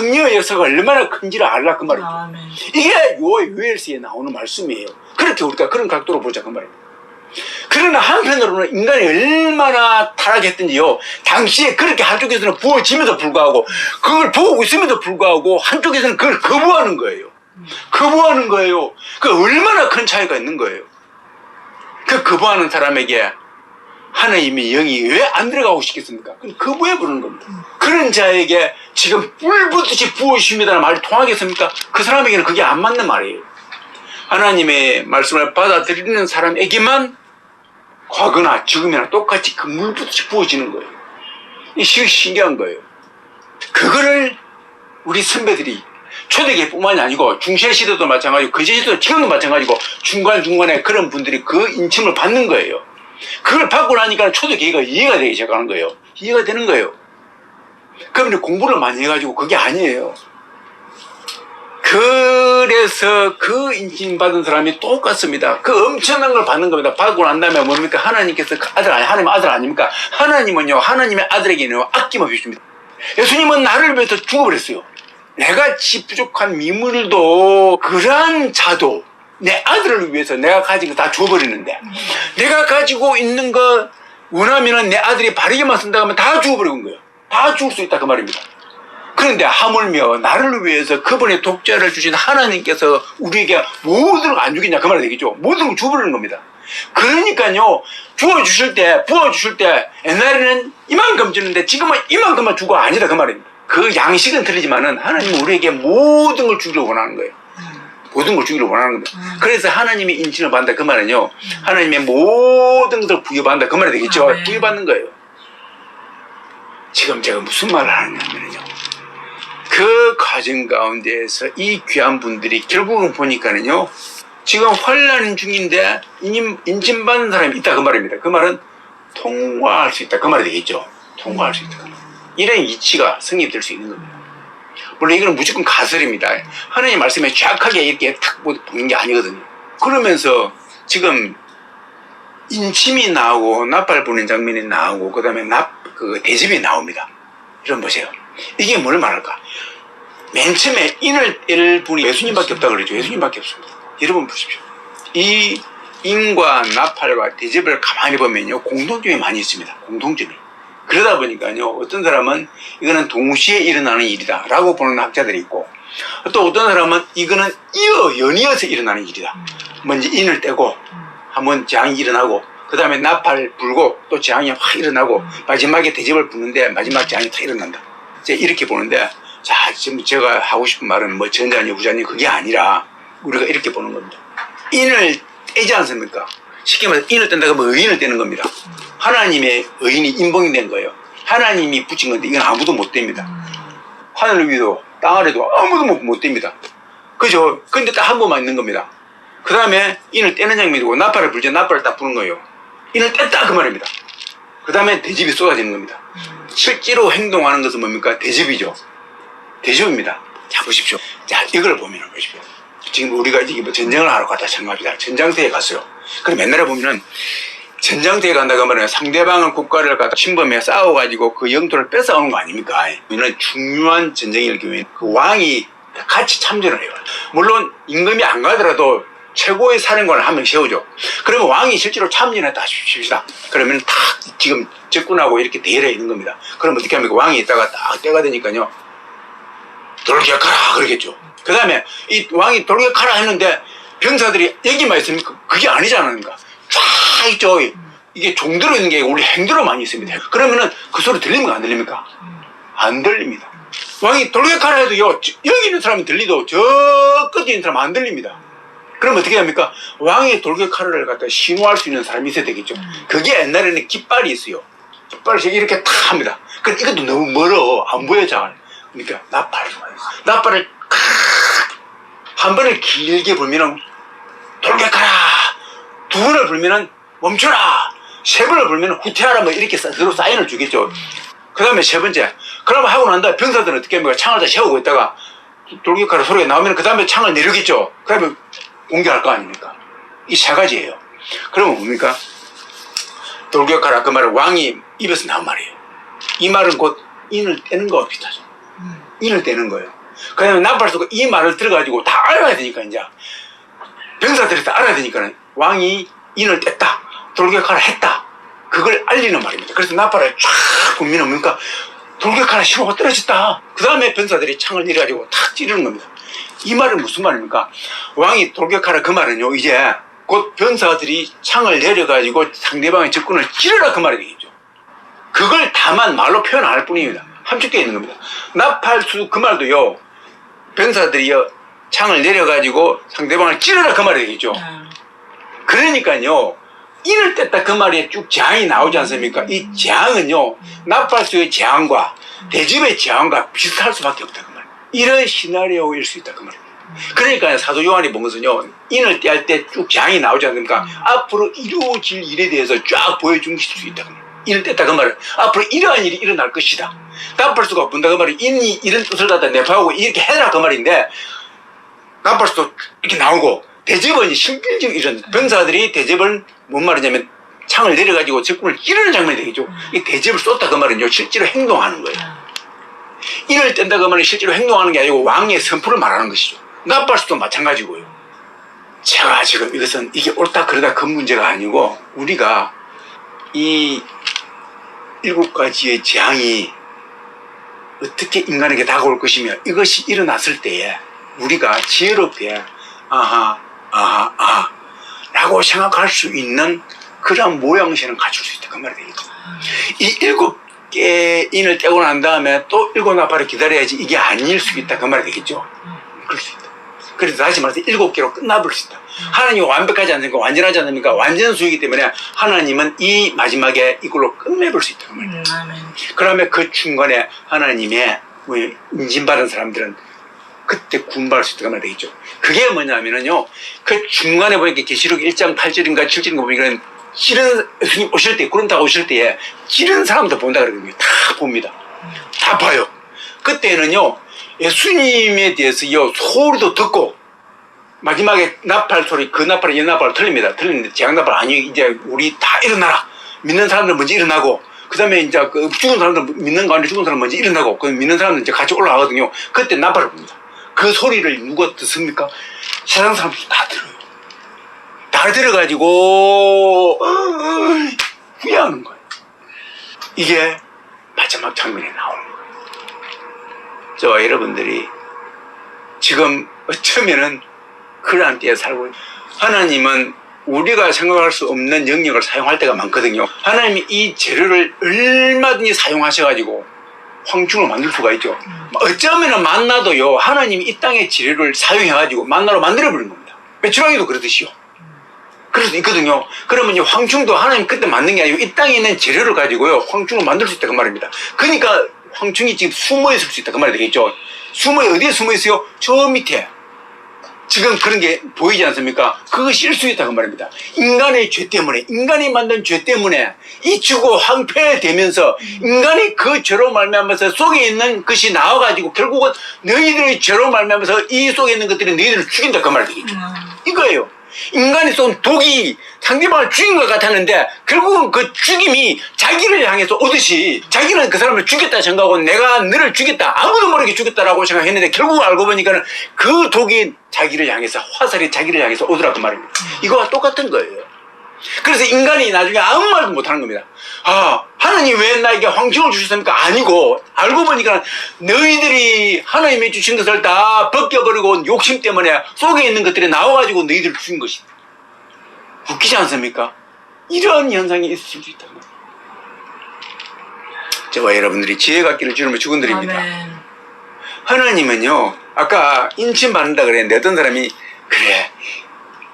성령의 역사가 얼마나 큰지를 알라 그 말이죠. 아멘. 이게 요엘서에 나오는 말씀이에요. 그렇게 우리가 그런 각도로 보자 그 말이에요. 그러나 한편으로는 인간이 얼마나 타락했든지요, 당시에 그렇게 한쪽에서는 부어지면서 불구하고, 그걸 보고 있음에도 불구하고 한쪽에서는 그걸 거부하는 거예요. 거부하는 거예요. 그 얼마나 큰 차이가 있는 거예요. 그 거부하는 사람에게 하나님의 영이 왜 안 들어가고 싶겠습니까? 그건 거부해 버리는 겁니다. 그런 자에게 지금 불붙듯이 부으십니다라는 말이 통하겠습니까? 그 사람에게는 그게 안 맞는 말이에요. 하나님의 말씀을 받아들이는 사람에게만 과거나 지금이나 똑같이 그 물붓이 부어지는 거예요. 이게 신기한 거예요. 그거를 우리 선배들이 초대교회뿐만이 아니고 중세시대도 마찬가지고 거제시대도 지금도 마찬가지고 중간중간에 그런 분들이 그 인침을 받는 거예요. 그걸 받고 나니까 초대교회가 이해가 되기 시작하는 거예요. 이해가 되는 거예요. 그러면 공부를 많이 해가지고 그게 아니에요. 그래서 그 인침받은 사람이 똑같습니다. 그 엄청난 걸 받는 겁니다. 받고 난 다음에 뭡니까? 하나님께서 그 하나님 아들 아닙니까? 하나님은요, 하나님의 아들에게는 아낌없이 줍니다. 예수님은 나를 위해서 죽어버렸어요. 내같이 부족한 미물도 그러한 자도 내 아들을 위해서 내가 가진 거 다 줘버리는데, 내가 가지고 있는 거 원하면은 내 아들이 바르게만 쓴다고 하면 다 주어버리는 거예요. 다 줄 수 있다 그 말입니다. 그런데 하물며 나를 위해서 그분의 독자를 주신 하나님께서 우리에게 모든 걸 안 주겠냐 그 말이 되겠죠. 모든 걸 줘버리는 겁니다. 그러니까요, 부어주실 때 옛날에는 이만큼 주는데 지금은 이만큼만 주고 아니다 그 말입니다. 그 양식은 틀리지만은 하나님은 우리에게 모든 걸 주기를 원하는 거예요. 모든 걸 주기를 원하는 겁니다. 그래서 하나님의 인침을 받는다 그 말은요, 하나님의 모든 것을 부여받는다 그 말이 되겠죠. 부여받는 거예요. 지금 제가 무슨 말을 하느냐면요, 그 과정 가운데에서 이 귀한 분들이 결국은 보니까는요, 지금 환난 중인데 인침받는 사람이 있다 그 말입니다. 그 말은 통과할 수 있다 그 말이 되겠죠. 통과할 수 있다. 이런 이치가 성립될 수 있는 겁니다. 물론 이거는 무조건 가설입니다. 하나님 말씀에 정확하게 이렇게 탁 보는 게 아니거든요. 그러면서 지금 인침이 나오고 나팔 부는 장면이 나오고 그 다음에 그 대접이 나옵니다. 이런 보세요. 이게 뭘 말할까? 맨 처음에 인을 뗄 분이 예수님밖에 없다고 그러죠. 예수님밖에 없습니다. 여러분 보십시오. 이 인과 나팔과 대접을 가만히 보면요, 공통점이 많이 있습니다. 공통점이. 그러다 보니까요, 어떤 사람은 이거는 동시에 일어나는 일이다 라고 보는 학자들이 있고, 또 어떤 사람은 이거는 연이어서 일어나는 일이다. 먼저 인을 떼고 한번 재앙이 일어나고 그 다음에 나팔 불고 또 재앙이 확 일어나고 마지막에 대접을 부는데 마지막 재앙이 다 일어난다. 이렇게 보는데, 자, 지금 제가 하고 싶은 말은 뭐 전자니 후자니 그게 아니라 우리가 이렇게 보는 겁니다. 인을 떼지 않습니까? 쉽게 말해서 인을 뗀다고 하면 의인을 떼는 겁니다. 하나님의 의인이 인봉이 된 거예요. 하나님이 붙인 건데 이건 아무도 못 뗍니다. 하늘 위도 땅 아래도 아무도 못 뗍니다. 그죠? 근데 딱 한 번만 있는 겁니다. 그 다음에 인을 떼는 장면이고 나팔을 불죠. 나팔을 딱 부는 거예요. 인을 뗐다 그 말입니다. 그 다음에 대접이 쏟아지는 겁니다. 실제로 행동하는 것은 뭡니까? 대접이죠. 대접입니다. 자, 보십시오. 자, 이걸 보면 보십시오. 지금 우리가 이제 뭐 전쟁을 하러 갔다 생각합니다. 전장터에 갔어요. 그럼 옛날에 보면은 전장터에 간다고 하면 상대방은 국가를 갖다 침범해 싸워가지고 그 영토를 뺏어오는 거 아닙니까? 이는 중요한 전쟁일 경우에 그 왕이 같이 참전을 해요. 물론 임금이 안 가더라도 최고의 사령관을 한 명 세우죠. 그러면 왕이 실제로 참전했다 싶시다. 그러면 탁 지금 적군하고 이렇게 대열해 있는 겁니다. 그럼 어떻게 합니까? 왕이 있다가 딱 때가 되니까요, 돌격하라 그러겠죠. 그 다음에 이 왕이 돌격하라 했는데 병사들이 여기만 있습니까? 그게 아니잖아요. 쫙 있죠. 이게 종대로 있는 게 아니고 우리 행대로 많이 있습니다. 그러면은 그 소리 들립니까? 안 들립니까? 안 들립니다. 왕이 돌격하라 해도요, 여기 있는 사람은 들리도 저 끝에 있는 사람은 안 들립니다. 그럼 어떻게 합니까? 왕의 돌격하라를 갖다 신호할 수 있는 사람이 있어야 되겠죠. 그게 옛날에는 깃발이 있어요. 깃발을 이렇게 탁 합니다. 근데 이것도 너무 멀어. 안 보여 잘. 그러니까 나팔을 한 번을 길게 불면은 돌격하라, 두 번을 불면은 멈춰라, 세 번을 불면은 후퇴하라, 뭐 이렇게 서로 사인을 주겠죠. 그 다음에 세 번째, 그러면 하고 난 다음에 병사들은 어떻게 합니까? 창을 다 세우고 있다가 돌격하라 소리가 나오면 그 다음에 창을 내리겠죠. 그 다음에 공격할 거 아닙니까? 이 세 가지예요. 그러면 뭡니까? 돌격하라 그 말은 왕이 입에서 나온 말이에요. 이 말은 곧 인을 떼는 거와 비슷하죠. 인을 떼는 거예요. 그다음에 나팔수가 이 말을 들어가지고 다 알아야 되니까 이제 병사들이 다 알아야 되니까 왕이 인을 뗐다, 돌격하라 했다, 그걸 알리는 말입니다. 그래서 나팔을 쫙 불면 뭡니까? 돌격하라 신호가 떨어졌다. 그 다음에 병사들이 창을 내려가지고 탁 찌르는 겁니다. 이 말은 무슨 말입니까? 왕이 돌격하라 그 말은요, 이제 곧 병사들이 창을 내려가지고 상대방의 적군을 찌르라 그 말이 되겠죠. 그걸 다만 말로 표현 안 할 뿐입니다. 함축되어 있는 겁니다. 나팔수 그 말도요, 병사들이요 창을 내려가지고 상대방을 찌르라 그 말이 되겠죠. 그러니까요, 인을 뗐다 그 말에 쭉 재앙이 나오지 않습니까? 이 재앙은요, 나팔수의 재앙과 대접의 재앙과 비슷할 수밖에 없다 그 말. 이런 시나리오일 수 있다 그 말입니다. 그러니까 사도 요한이 본 것은요, 인을 떼할 때 쭉 재앙이 나오지 않습니까? 앞으로 이루어질 일에 대해서 쫙 보여준 수 있다 그 말. 인을 뗐다 그 말은 앞으로 이러한 일이 일어날 것이다. 나팔수가 본다 그 말이 인이 이런 뜻을 갖다 내포하고 이렇게 해라 그 말인데, 나팔수도 이렇게 나오고 대접은 실질적인 이런 병사들이 대접을 뭔 말이냐면 창을 내려가지고 적군을 찌르는 장면이 되겠죠. 이 대접을 쏟다 그 말은요, 실제로 행동하는 거예요. 인을 뗀다 그 말은 실제로 행동하는 게 아니고 왕의 선포를 말하는 것이죠. 나팔수도 마찬가지고요. 제가 지금 이것은 이게 옳다 그러다 그 문제가 아니고, 우리가 이 7가지의 재앙이 어떻게 인간에게 다가올 것이며 이것이 일어났을 때에 우리가 지혜롭게 아하 라고 생각할 수 있는 그런 모양새는 갖출 수 있다 그 말이 되겠죠. 이 7개의 인을 떼고 난 다음에 또 7나팔을 기다려야지 이게 아닐 수 있다 그 말이 되겠죠. 그럴 수 있다. 그래서 다시 말해서 7개로 끝나버릴 수 있다. 하나님은 완벽하지 않습니까? 완전하지 않습니까? 완전수이기 때문에 하나님은 이 마지막에 이걸로 끝내볼 수 있다 그 말이에요. 그러면 그 중간에 하나님의 인진받은 사람들은 그때 구원받을 수 있다 그 말이 되겠죠. 그게 뭐냐면요, 그 중간에 보니까 계시록 1장 8절인가 7절인가 보면 찌른 예수님 오실 때, 구름 타고 오실 때에 찌른 사람도 본다 그러거든요. 다 봅니다. 다 봐요. 그때는요, 예수님에 대해서요 소리도 듣고, 마지막에 나팔 소리, 그 나팔이 옛 나팔로 틀립니다. 틀리는데 재앙 나팔 아니에요. 이제 우리 다 일어나라. 믿는 사람들 먼저 일어나고, 그 다음에 이제 그 죽은 사람들, 믿는 가운데 죽은 사람 먼저 일어나고, 그 믿는 사람들 이제 같이 올라가거든요. 그때 나팔을 봅니다. 그 소리를 누가 듣습니까? 세상 사람들이 다 들어요. 다 들어가지고 후회하는 거예요. 이게 마지막 장면에 나오는 거예요. 저와 여러분들이 지금 어쩌면은 그러한 때에 살고 있는, 하나님은 우리가 생각할 수 없는 영역을 사용할 때가 많거든요. 하나님이 이 재료를 얼마든지 사용하셔가지고 황충을 만들 수가 있죠. 어쩌면은 만나도요, 하나님이 이 땅의 재료를 사용해가지고 만나로 만들어버리는 겁니다. 메추라기도 그러듯이요. 그래서 있거든요. 그러면 이 황충도 하나님 그때 만든 게 아니고 이 땅에 있는 재료를 가지고요 황충을 만들 수 있다 그 말입니다. 그러니까 황충이 지금 숨어 있을 수 있다 그 말이 되겠죠. 어디에 숨어 있어요? 저 밑에. 지금 그런 게 보이지 않습니까? 그것이 일 수 있다 그 말입니다. 인간의 죄 때문에, 인간이 만든 죄 때문에 이 지구가 황폐되면서 인간이 그 죄로 말미암아서 속에 있는 것이 나와가지고 결국은 너희들의 죄로 말미암아서 이 속에 있는 것들이 너희들을 죽인다 그 말이 되겠죠. 이거예요. 인간이 쏜 독이 상대방을 죽인 것 같았는데 결국은 그 죽임이 자기를 향해서 오듯이, 자기는 그 사람을 죽였다 생각하고 내가 너를 죽였다, 아무도 모르게 죽였다라고 생각했는데 결국 알고 보니까는 그 독이 자기를 향해서, 화살이 자기를 향해서 오더라 그 말입니다. 이거와 똑같은 거예요. 그래서 인간이 나중에 아무 말도 못하는 겁니다. 아, 하나님 왜 나에게 황충을 주셨습니까? 아니고 알고 보니까 너희들이 하나님이 주신 것을 다 벗겨버리고 욕심 때문에 속에 있는 것들이 나와가지고 너희들을 죽인 것이다. 웃기지 않습니까? 이런 현상이 있을 수 있다. 저와 여러분들이 지혜 갖기를 주님의 축원드립니다. 하나님은요, 아까 인침 받는다 그랬는데 어떤 사람이 그래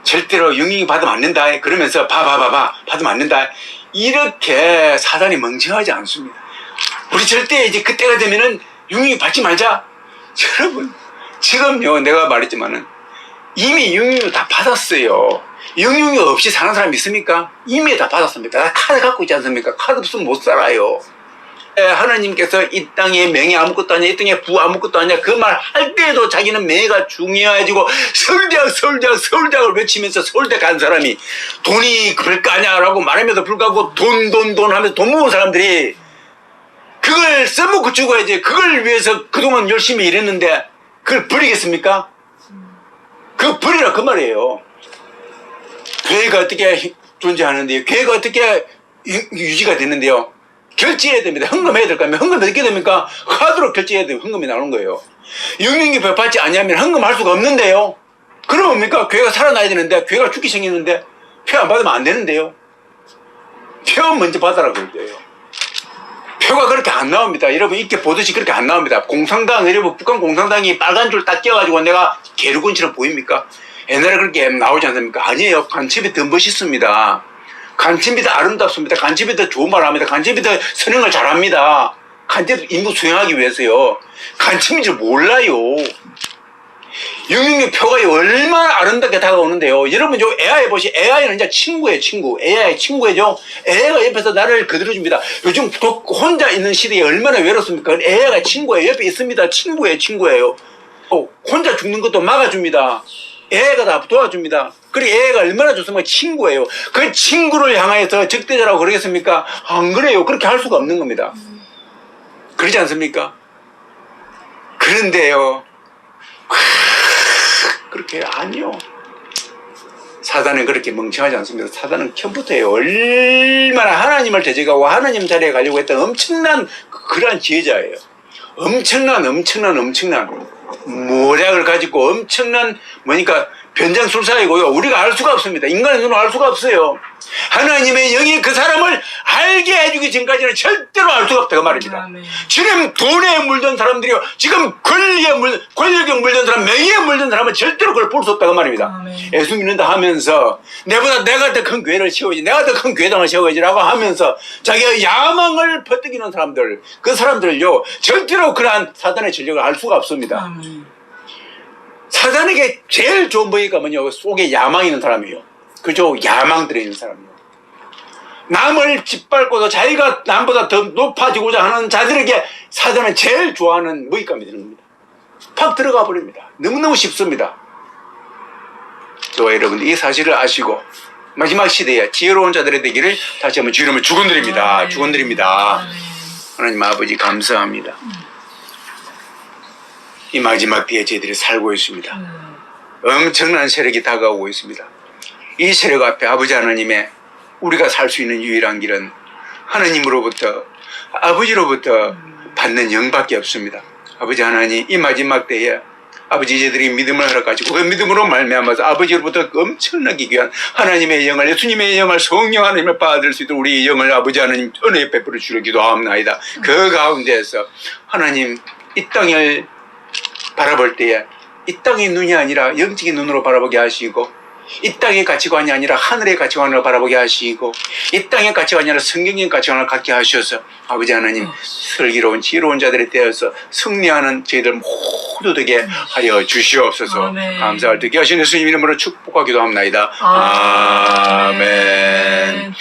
절대로 영이 받으면 안 된다 그러면서 받으면 안 된다, 이렇게 사단이 멍청하지 않습니다. 우리 절대 이제 그때가 되면은 영이 받지 말자. 여러분 지금요, 내가 말했지만은 이미 영유 다 받았어요. 영유 없이 사는 사람 있습니까? 이미 다 받았습니다. 나 카드 갖고 있지 않습니까? 카드 없으면 못 살아요. 하나님께서 이 땅에 명예 아무것도 아니야, 이 땅에 부 아무것도 아니야, 그 말 할 때에도 자기는 명예가 중요해가지고 서울대학을 외치면서 서울대 간 사람이 돈이 그럴 거 아니야 라고 말하면서 불구하고 돈 하면서 돈 모은 사람들이 그걸 써먹고 죽어야지. 그걸 위해서 그동안 열심히 일했는데 그걸 버리겠습니까? 그거 버리라 그 말이에요. 교회가 어떻게 존재하는데요? 교회가 어떻게 유지가 되는데요? 결제해야 됩니다. 헌금해야 될 거면 헌금 어떻게 됩니까? 카드로 결제해야 되고 헌금이 나오는 거예요. 영육교회 받지 않으면 헌금할 수가 없는데요. 그럼 뭡니까? 교회가 살아나야 되는데 교회가 죽기 생겼는데 표 안 받으면 안 되는데요. 표 먼저 받아라 그럴 거예요. 표가 그렇게 안 나옵니다. 여러분 이렇게 보듯이 그렇게 안 나옵니다. 공산당, 여러분 북한 공산당이 빨간 줄 딱 껴가지고 내가 게르곤처럼 보입니까? 옛날에 그렇게 나오지 않습니까? 아니에요. 간첩이 더 멋있습니다. 간첩이 더 아름답습니다. 간첩이 더 좋은 말 합니다. 간첩이 더 선행을 잘합니다. 간첩 임무 수행하기 위해서요. 간첩인 줄 몰라요. 영육의 표가 얼마나 아름답게 다가오는데요. 여러분 저 AI 보시, AI는 이제 친구예요, 친구. AI 친구예요. AI가 옆에서 나를 거들어줍니다. 요즘 혼자 있는 시대에 얼마나 외롭습니까? AI가 친구예요. 옆에 있습니다. 친구예요, 친구예요. 혼자 죽는 것도 막아줍니다. AI가 다 도와줍니다. 그리고 AI가 얼마나 좋습니까? 친구예요. 그 친구를 향하여서 적대자라고 그러겠습니까? 안 그래요. 그렇게 할 수가 없는 겁니다. 그러지 않습니까? 그런데요. 그렇게 아니요. 사단은 그렇게 멍청하지 않습니다. 사단은 처음부터요. 얼마나 하나님을 대적하고 하나님 자리에 가려고 했던 엄청난 그러한 지혜자예요. 엄청난 모략을 가지고 엄청난 뭐니까 변장술사이고요. 우리가 알 수가 없습니다. 인간의 눈으로 알 수가 없어요. 하나님의 영이 그 사람을 알게 해주기 전까지는 절대로 알 수가 없다 그 말입니다. 지금 돈에 물든 사람들이요. 지금 권력에 물든 사람, 명예에 물든 사람은 절대로 그걸 볼 수 없다 그 말입니다. 예수 믿는다 하면서 내가 더 큰 교회를 세워야지, 내가 더 큰 교회당을 세워야지라고 하면서 자기가 야망을 퍼뜨기는 사람들, 그 사람들을요 절대로 그러한 사단의 전력을 알 수가 없습니다. 사단에게 제일 좋은 뭐니까 뭐냐, 속에 야망 있는 사람이에요. 그죠? 야망 들어있는 사람이에요. 남을 짓밟고도 자기가 남보다 더 높아지고자 하는 자들에게 사단은 제일 좋아하는 먹잇감이 되는 겁니다. 팍 들어가 버립니다. 너무너무 쉽습니다. 저와 여러분들 이 사실을 아시고 마지막 시대에 지혜로운 자들의 되기를 다시 한번 주님을 축원드립니다. 축원드립니다. 하나님 아버지 감사합니다. 이 마지막 때에 저희들이 살고 있습니다. 엄청난 세력이 다가오고 있습니다. 이 세력 앞에 아버지 하나님의 우리가 살 수 있는 유일한 길은 하나님으로부터, 아버지로부터 받는 영밖에 없습니다. 아버지 하나님, 이 마지막 때에 아버지 저희들이 믿음을 허락하시고 그 믿음으로 말미암아서 아버지로부터 엄청나게 귀한 하나님의 영을, 예수님의 영을, 성령 하나님을 받을 수 있도록 우리 영을 아버지 하나님 은혜에 베풀어 주려 기도하옵나이다. 그 가운데에서 하나님 이 땅을 바라볼 때에 이 땅의 눈이 아니라 영적인 눈으로 바라보게 하시고, 이 땅의 가치관이 아니라 하늘의 가치관으로 바라보게 하시고, 이 땅의 가치관이 아니라 성경의 가치관을 갖게 하셔서 아버지 하나님 슬기로운 지혜로운 자들이 되어서 승리하는 저희들 모두 되게 하려 주시옵소서. 감사할 때 하신 예수님 이름으로 축복하기도 합니다. 아멘.